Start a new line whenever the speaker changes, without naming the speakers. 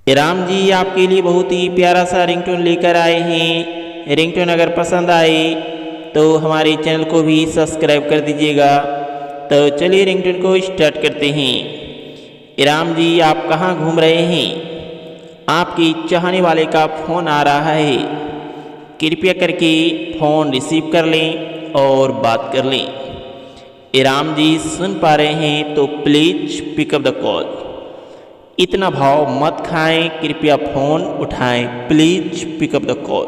राम जी आपके लिए बहुत ही प्यारा सा रिंगटोन लेकर आए हैं। रिंगटोन अगर पसंद आए तो हमारे चैनल को भी सब्सक्राइब कर दीजिएगा। तो चलिए रिंगटोन को स्टार्ट करते हैं। राम जी आप कहाँ घूम रहे हैं? आपकी चाहने वाले का फ़ोन आ रहा है, कृपया करके फ़ोन रिसीव कर लें और बात कर लें। राम जी सुन पा रहे हैं तो प्लीज़ पिकअप द कॉल। इतना भाव मत खाएं, कृपया फ़ोन उठाएं, प्लीज़ पिकअप द कॉल।